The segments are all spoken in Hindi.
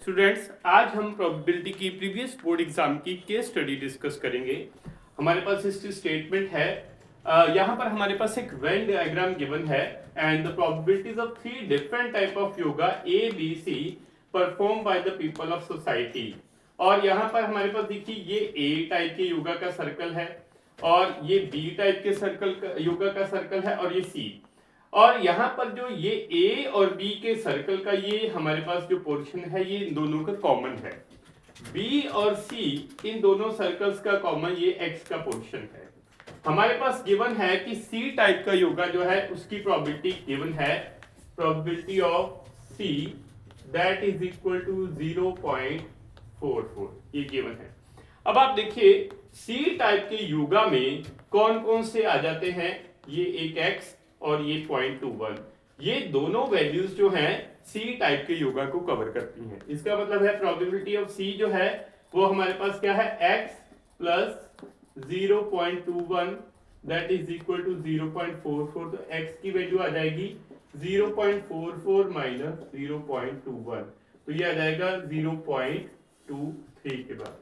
स्टूडेंट्स, आज हम प्रोबेबिलिटी की प्रीवियस बोर्ड एग्जाम की केस स्टडी डिस्कस करेंगे। हमारे पास इसकी स्टेटमेंट है। यहाँ पर हमारे पास एक वेन डायग्राम गिवन है and the probabilities of 3 different type of yoga A B C perform by the people of society. और यहाँ पर हमारे पास देखिए ये ए टाइप के योगा का सर्कल है और ये बी टाइप के सर्कल का योगा का सर्कल है और ये सी। और यहाँ पर जो ये ए और बी के सर्कल का ये हमारे पास जो पोर्शन है ये इन दोनों का कॉमन है। बी और सी इन दोनों सर्कल्स का कॉमन ये एक्स का पोर्शन है। हमारे पास गिवन है कि सी टाइप का योगा जो है उसकी प्रोबेबिलिटी गिवन है, probability of C that is equal to 0.44 ये गिवन है। अब आप देखिए सी टाइप के योगा में कौन कौन से आ जाते हैं, ये एक एक्स और ये 0.21, ये दोनों वैल्यूज जो हैं सी टाइप के योगा को कवर करती हैं। इसका मतलब है प्रोबेबिलिटी ऑफ सी जो है वो हमारे पास क्या है, x plus 0.21 that is equal to 0.44। तो x की वैल्यू आ जाएगी 0.44 माइनस 0.21, तो ये आ जाएगा 0.23 के बाद।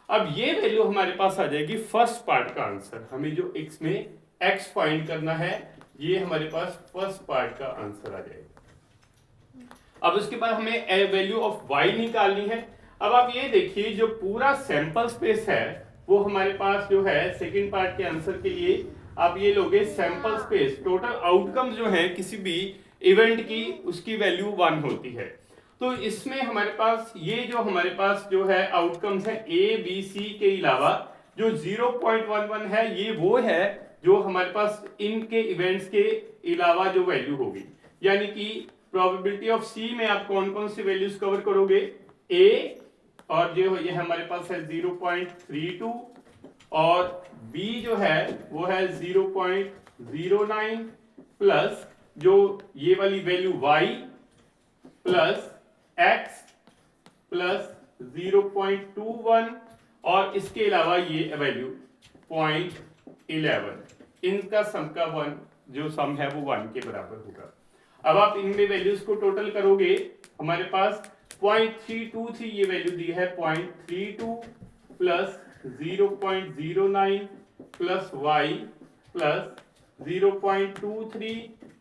अब ये वैल्यू हमारे पास आ जाएगी फर्स्ट पार्ट का आंसर। हमें जो x में x फाइंड करना है ये हमारे पास फर्स्ट पार्ट का आंसर आ जाएगा। अब उसके बाद हमें वैल्यू ऑफ y निकालनी है। अब आप ये देखिए जो पूरा सैंपल स्पेस है वो हमारे पास जो है सेकंड पार्ट के आंसर के लिए आप ये लोगे सैंपल स्पेस, टोटल आउटकम जो है किसी भी इवेंट की उसकी वैल्यू 1 होती है। तो इसमें हमारे पास ये जो हमारे पास जो है आउटकम्स है ए बी सी के अलावा जो 0.11 है ये वो है जो हमारे पास इनके इवेंट्स के अलावा जो वैल्यू होगी। यानी कि प्रोबेबिलिटी ऑफ सी में आप कौन कौन सी वैल्यूज कवर करोगे, ए और जो ये हमारे पास है 0.32 और बी जो है वो है 0.09 प्लस जो ये वाली value y plus x plus 0.21 और इसके अलावा ये वैल्यू 0.11, इनका सम का 1 जो सम है वो 1 के बराबर होगा। अब आप इनमें वैल्यूज को टोटल करोगे, हमारे पास 0.323 ये वैल्यू दी है, 0.32 plus 0.09 plus y plus 0.23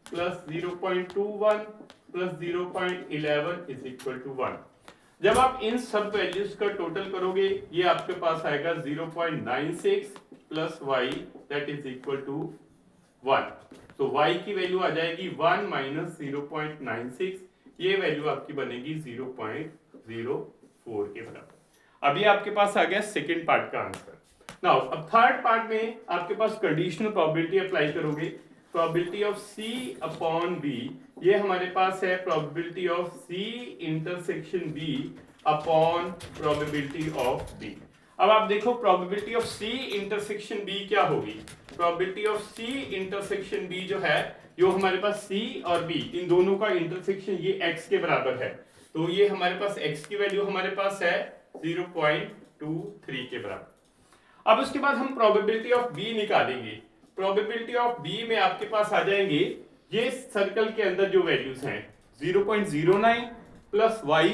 plus 0.21 plus 0.11 is equal to 1। जब आप इन सब वैल्यूज का टोटल करोगे ये आपके पास आएगा 0.96 plus y that is equal to 1। तो y की वैल्यू आ जाएगी 1 माइनस 0.96, ये वैल्यू आपकी बनेगी 0.04 के बराबर। अब ये आपके पास आ गया सेकेंड पार्ट का आंसर। नाउ अब थर्ड पार्ट में आपके पास कंडीशनल प्रोबेबिलिटी अप्लाई करोगे, probability of c upon b, ये हमारे पास है probability of c intersection b upon probability of b। अब आप देखो probability of c intersection b क्या होगी, probability of c intersection b जो है जो हमारे पास c और b इन दोनों का इंटरसेक्शन ये x के बराबर है, तो ये हमारे पास x की वैल्यू हमारे पास है 0.23 के बराबर। अब उसके बाद हम प्रोबेबिलिटी ऑफ b निकालेंगे। प्रोबेबिलिटी ऑफ b में आपके पास आ जाएंगे ये सर्कल के अंदर जो वैल्यूज हैं 0.09 प्लस y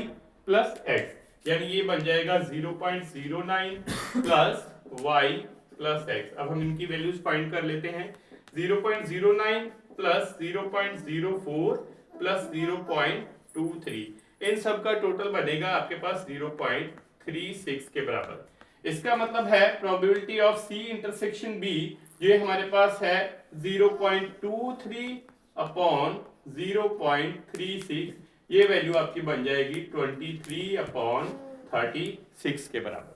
प्लस x, यानी ये बन जाएगा 0.09 प्लस y प्लस x। अब हम इनकी वैल्यूज फाइंड कर लेते हैं, 0.09 प्लस 0.04 प्लस 0.23, इन सब का टोटल बनेगा आपके पास 0.36 के बराबर। इसका मतलब है probability of c intersection b ये हमारे पास है 0.23 अपॉन 0.36, ये वैल्यू आपकी बन जाएगी 23 अपॉन 36 के बराबर।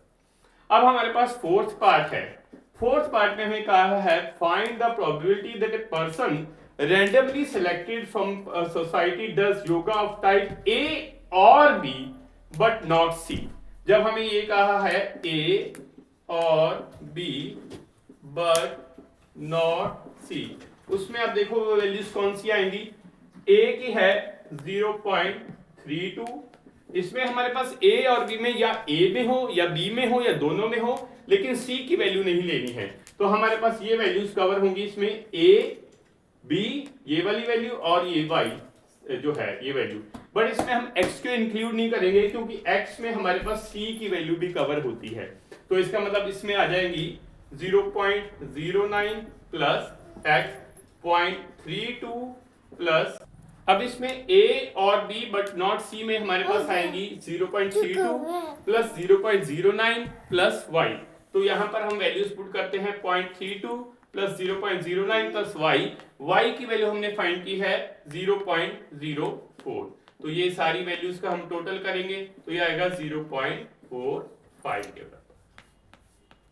अब हमारे पास फोर्थ पार्ट है। फोर्थ पार्ट में हमें कहा है find the probability that a person randomly selected from a society does yoga of type A or B but not C। जब हमें ये कहा है A और B but not C, उसमें आप देखो वो वैल्यूज कौन सी आएंगी, A की है 0.32, इसमें हमारे पास A और B में या A में हो या B में हो या दोनों में हो, लेकिन C की वैल्यू नहीं लेनी है, तो हमारे पास ये वैल्यूज कवर होंगी इसमें A B ये वाली वैल्यू और ये y जो है ये वैल्यू, बट इसमें हम x को इंक्लूड नहीं करेंगे क्योंकि x में हमारे पास c की वैल्यू भी कवर होती है, तो इसका मतलब इसमें आ जाएगी 0.09 प्लस x 0.32 प्लस, अब इसमें a और b बट नॉट c में हमारे पास आएगी 0.32 प्लस 0.09 प्लस y, तो यहां पर हम वैल्यूज पुट करते हैं 0.32 प्लस 0.09 प्लस y की वैल्यू हमने फाइंड की है 0.04, तो ये सारी वैल्यूज का हम टोटल करेंगे तो ये आएगा 0.45 के बराबर।